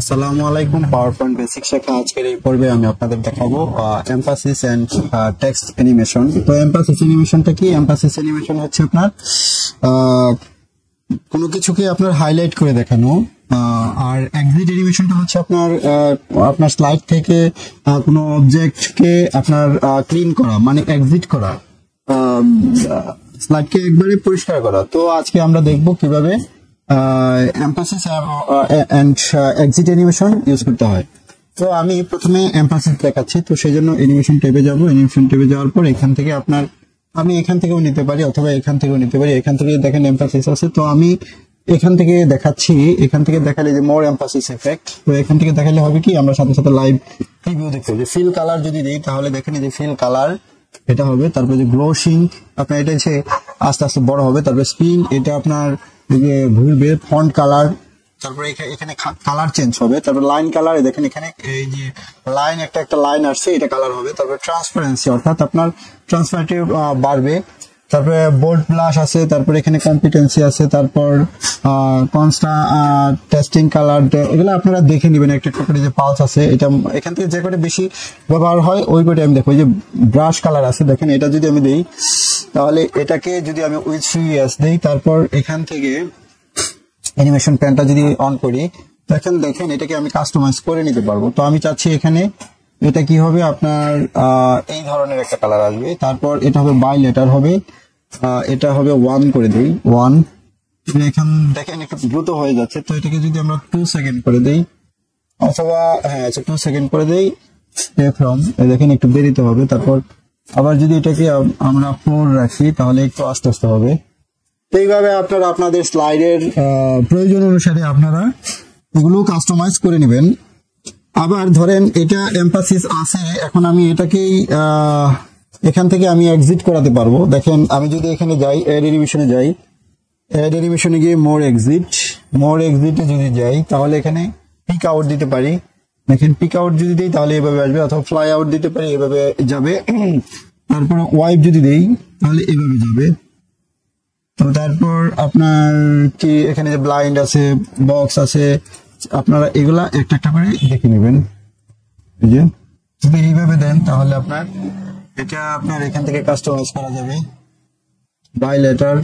আসসালামু আলাইকুম। PowerPoint basic শেখা আজকের এই পর্বে আমি আপনাদের দেখাবো এমফাসিস এন্ড টেক্সট অ্যানিমেশন। তো এমফাসিস অ্যানিমেশনটা কি? এমফাসিস অ্যানিমেশন হচ্ছে আপনার কোনো কিছুকে আপনার হাইলাইট করে দেখানো, আর এক্সিট অ্যানিমেশনটা হচ্ছে আপনার স্লাইড থেকে কোনো অবজেক্টকে আপনার ক্লিন করা, মানে এক্সিট করা, স্লাইডকে একবারে পরিষ্কার করা। তো আজকে আমরা দেখব কিভাবে emphasis and exit animation use করতে হয়। তো আমি প্রথমে এমফাসিস দেখাচ্ছি, তো সেই জন্য অ্যানিমেশন ট্যাবে যাব। অ্যানিমেশন ট্যাবে যাওয়ার পর এখান থেকে আমি এখান থেকেও নিতে পারি অথবা এখান থেকেও নিতে পারি। এখান থেকে দেখেন এমফাসিস আছে, তো আমি এখান থেকে দেখাচ্ছি। এখান থেকে দেখালে যে মোর এমফাসিস এফেক্ট, তো এখান থেকে দেখালে হবে কি আমরা সাথে সাথে লাইভ প্রিভিউ দেখতে পাবো। যে ফিল কালার যদি দিই তাহলে দেখেন যে ফিল কালার এটা হবে, তারপরে যে গ্লোসিং আপনার এটা হচ্ছে আস্তে আস্তে বড় হবে, তারপরে স্পিন এটা আপনার ঘুরবে, ফন্ট কালার, তারপরে এখানে কালার চেঞ্জ হবে, তারপর লাইন কালার দেখেন এখানে এই যে লাইন একটা লাইন আসছে এটা কালার হবে, তারপরে ট্রান্সপারেন্সি অর্থাৎ আপনার ট্রান্সপারেন্সি বাড়বে, তারপরে বোল্ড ব্লাশ আছে, তারপরে এখানে কম্পিটেন্সি আছে, তারপর টেস্টিং কালার, এগুলো আপনারা দেখে নেবেন একটা একটা করে। যে পালস আছে এটা এখান থেকে যে কটা বেশি ব্যবহার হয় ওই কটা আমি দেখবো। যে ব্রাশ কালার আছে দেখেন, এটা যদি আমি দিই তাহলে এটাকে যদি আমি উইথ সিএস দিই, তারপর এখান থেকে অ্যানিমেশন প্যানটা যদি অন করি দেখেন এটাকে আমি কাস্টমাইজ করে নিতে পারবো। তো আমি চাচ্ছি এখানে এটা কি হবে আপনার এই ধরনের একটা কালার আসবে, তারপর এটা হবে বাই লেটার হবে, এটা হবে 1 করে দেই 1। এখান দেখেন একটু দ্রুত হয়ে যাচ্ছে, তো এটাকে যদি আমরা 2 সেকেন্ড করে দেই অথবা 2 সেকেন্ড করে দেই ফ্রম, দেখেন একটু দেরিতে হবে। তারপর আবার যদি এটাকে আমরা 4 রাখি তাহলে একটু আস্তে আস্তে হবে। তো এইভাবে আপনারা আপনাদের স্লাইডের প্রয়োজন অনুসারে আপনারা এগুলো কাস্টমাইজ করে নেবেন। আবার ধরেন এটা এমফাসিস আছে, এখন আমি এটাকেই এখান থেকে আমি এক্সিট করাতে পারবো। দেখেন আমি যদি এখানে যাই অ্যাড অ্যানিমেশনে যাই, অ্যাড অ্যানিমেশনে গিয়ে মোর এক্সিটে যদি যাই তাহলে এখানে পিক আউট দিতে পারি। দেখেন পিক আউট যদি দিই তাহলে এভাবে আসবে, অথবা ফ্লাই আউট দিতে পারি, এভাবে যাবে। তারপর ওয়াইপ যদি দেই তাহলে এভাবে যাবে। তো তারপর আপনার কি এখানে যে ব্লাইন্ড আছে, বক্স আছে, আপনারা এগুলা একটা একটা করে দেখে নেবেন। এই যে যদি এইভাবে দেন তাহলে আপনার এখান থেকে কাস্টমাইজ করা যাবে। বাই লেটার,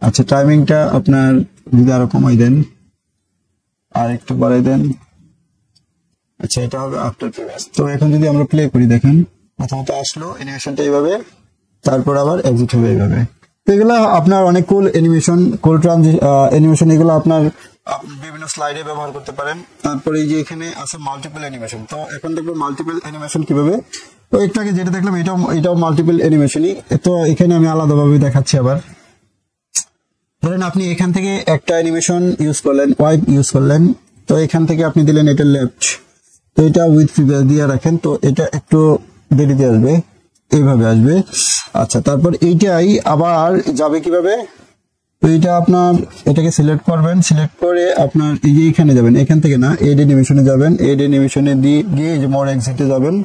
আচ্ছা টাইমিংটা আপনার যদি আরো কমাই দেন আর একটু বাড়াই দেন, আচ্ছা এটা হবে আফটার প্রিভিয়াস। তো এখন যদি আমরা প্লে করি দেখেন প্রথমত আসলো অ্যানিমেশনটা এইভাবে, তারপর আবার এক্সিট হবে এইভাবে। তো এগুলো আপনার অনেক কুল অ্যানিমেশন, এগুলো আপনার বিভিন্ন স্লাইডে ব্যবহার করতে পারেন। তারপরে এই যে এখানে আছে মাল্টিপল অ্যানিমেশন, তো এখন দেখবো মাল্টিপল অ্যানিমেশন কিভাবে। তো একটাকে যেটা দেখলাম এটাও মাল্টিপল অ্যানিমেশনই, তো এখানে আমি আলাদাভাবে দেখাচ্ছি। আবার ধরেন আপনি এখান থেকে একটা অ্যানিমেশন ইউজ করলেন, ওয়াইপ ইউজ করলেন, তো এখান থেকে আপনি দিলেন এটা লেফট, তো এটা উইথ প্রিভিয়াস দিয়ে রাখেন, তো এটা একটু দেরিতে আসবে, এইভাবে আসবে। আচ্ছা তারপর এইটাই আবার যাবে কিভাবে, তো এটা আপনার এটাকে সিলেক্ট করবেন, সিলেক্ট করে আপনার এই যে এখানে যাবেন, এখান থেকে না এড অ্যানিমেশনে যাবেন, এড অ্যানিমেশনে গিয়ে যে মোর এক্সিটে যাবেন,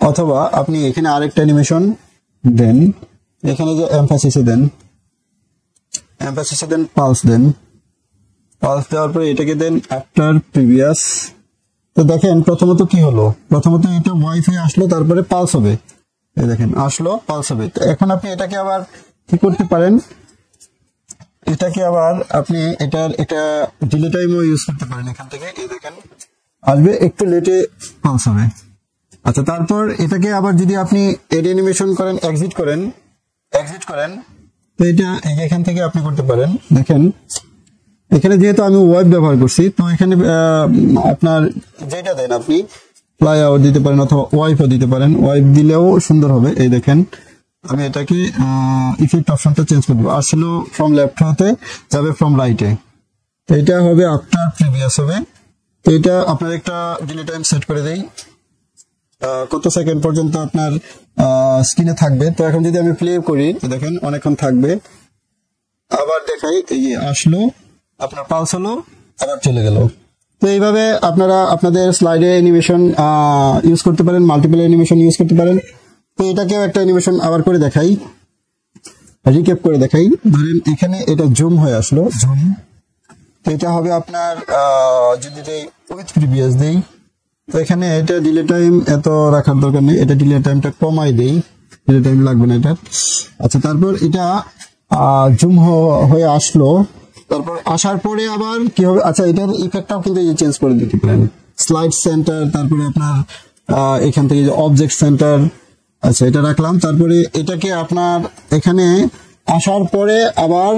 অথবা আপনি এখানে আরেকটা অ্যানিমেশন দেন, এখানে যে এমফাসিসে দেন পালস দেওয়ার পরে এটাকে দেন আফটার প্রিভিয়াস। তো দেখেন প্রথমত কি হলো, প্রথমত এটা ওয়াইফাই আসলো, তারপরে পালস হবে, এই দেখেন আসলো পালস হবে। তো এখন আপনি এটাকে আবার কি করতে পারেন, এটাকে আবার আপনি এটা ডিলে টাইমও ইউজ করতে পারেন। এখান থেকে এই দেখেন আসবে, একটু লেটে পালস হবে। আচ্ছা তারপর এটাকে আবার যদি আপনি এড অ্যানিমেশন করেন, এক্সিট করেন, তো এটা এখান থেকে আপনি করতে পারেন। দেখেন এখানে যেহেতু আমি ওয়াইপ ব্যবহার করছি, তো এখানে আপনার যেটা দেন আপনি ফ্লাই আউট দিতে পারেন অথবা ওয়াইপও দিতে পারেন, ওয়াইপ দিলেও সুন্দর হবে। এই দেখেন আমি এটাকে ইফেক্ট অপশনটা চেঞ্জ করবো, আসলে ফ্রম লেফট হতে যাবে ফ্রম রাইটে, তো এটা হবে আফটার প্রিভিয়াস হবে। তো এটা আপনার একটা ডিলে টাইম সেট করে দেই, কত সেকেন্ড পর্যন্ত আপনার স্ক্রিনে থাকবে। তো এখন যদি আমি প্লে করি দেখেন অনেকক্ষণ থাকবে, আবার দেখাই এই যে আসলো আপনার পালস হলো, আবার চলে গেল। তো এইভাবে আপনারা আপনাদের স্লাইডে অ্যানিমেশন ইউজ করতে পারেন, মাল্টিপল অ্যানিমেশন ইউজ করতে পারেন। তো এটাকেও একটা অ্যানিমেশন আবার করে দেখাই, রিক্যাপ করে দেখাই। ধরেন এখানে এটা জুম হয়ে আসলো, জুম তো এটা হবে আপনার যদি উইথ প্রিভিয়াস দেই, তো এখানে এটা ডিলে টাইম এত রাখার দরকার নেই, এটা ডিলে টাইমটা কমাই দেই, ডিলে টাইম লাগবে না এটা। আচ্ছা, তারপর এটা জুম হয়ে আসলো, তারপর আসার পরে আবার কি হবে, আচ্ছা এটার ইফেক্টটাও কিন্তু এই যে চেঞ্জ করে দিতে পারেন, স্লাইড সেন্টার, তারপরে আপনার এখান থেকে যে অবজেক্ট সেন্টার, আচ্ছা এটা রাখলাম। তারপরে এটাকে আপনার এখানে আসার পরে আবার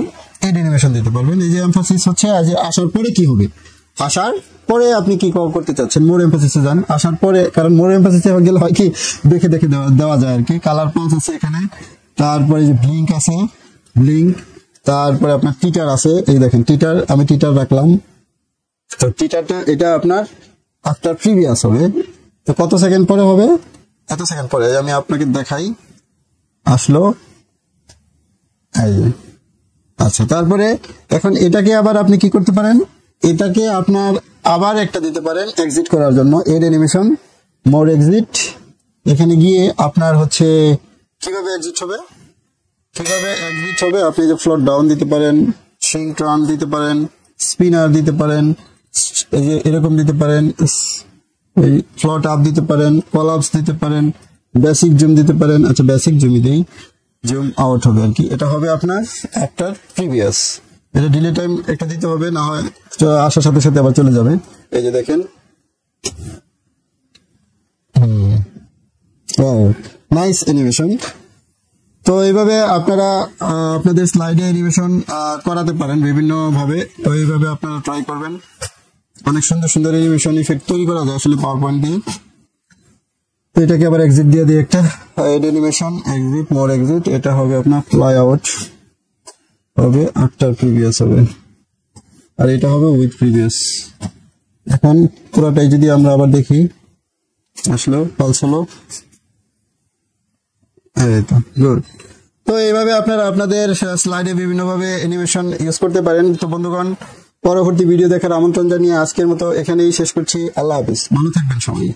এড অ্যানিমেশন দিতে পারবেন। এই যে এমফাসিস হচ্ছে যে আসার পরে কি হবে, আসার পরে আপনি কি করতে চাচ্ছেন, মোর এমফাসিসে যান। আসার পরে, কারণ মোর এমফাসিসে গেলে হয় কি দেখে দেখে দেওয়া যায় আর কি। কালার পালস আছে এখানে, তারপরে যে ব্লিঙ্ক আছে, ব্লিঙ্ক, তারপরে আপনার টিটার আছে, এই দেখেন টিটার, আমি টিটার রাখলাম। তো টিটারটা এটা আপনার আফটার প্রিভিয়াস হবে, তো কত সেকেন্ড পরে হবে, এত সেকেন্ড পরে আমি আপনাকে দেখাই, আসলো এই। আচ্ছা, তারপরে এখন এটাকে আবার আপনি কি করতে পারেন, এটাকে আপনার আবার একটা দিতে পারেন এক্সিট করার জন্য, এড অ্যানিমেশন, মোর এক্সিট। এখানে গিয়ে আপনার হচ্ছে কিভাবে এক্সিট হবে, আপনি যে ফ্লোট ডাউন দিতে পারেন, শ্রিঙ্ক টার্ন দিতে পারেন, স্পিনার দিতে পারেন, এই যে এরকম দিতে পারেন, এই ফ্লোট আপ দিতে পারেন, কলাপস দিতে পারেন, বেসিক জুম দিতে পারেন। আচ্ছা বেসিক জুমই দেই, জুম আউট হবে আর কি। এটা হবে আপনার আফটার প্রিভিয়াস, এটা ডিলে টাইম একটা দিতে হবে, না হয় আসার সাথে সাথে আবার চলে যাবে। এই যে দেখেন, নাইস অ্যানিমেশন। তো এইভাবে আপনারা আপনাদের স্লাইডে অ্যানিমেশন করাতে পারেন বিভিন্ন ভাবে। তো এইভাবে আপনারা ট্রাই করবেন, অনেক সুন্দর সুন্দর অ্যানিমেশন ইফেক্ট তৈরি করা যায় আসলে পাওয়ার পয়েন্ট দিয়ে। তো এটাকে আবার এক্সিট দিয়ে দিই একটা, এড অ্যানিমেশন, এক্সিট, মোর এক্সিট। এটা হবে আপনার ফ্লাই আউট, হবে আফটার প্রিভিয়াস হবে, আর এটা হবে উইথ প্রিভিয়াস। এখন পুরোটাই যদি আমরা আবার দেখি, আসলো পালস হলো, গুড। তো এইভাবে আপনারা আপনাদের স্লাইডে বিভিন্নভাবে অ্যানিমেশন ইউজ করতে পারেন। তো বন্ধুগণ, পরবর্তী ভিডিও দেখার আমন্ত্রণ জানিয়ে আজকের মতো এখানেই শেষ করছি। আল্লাহ হাফিজ, ভালো থাকবেন সবাই।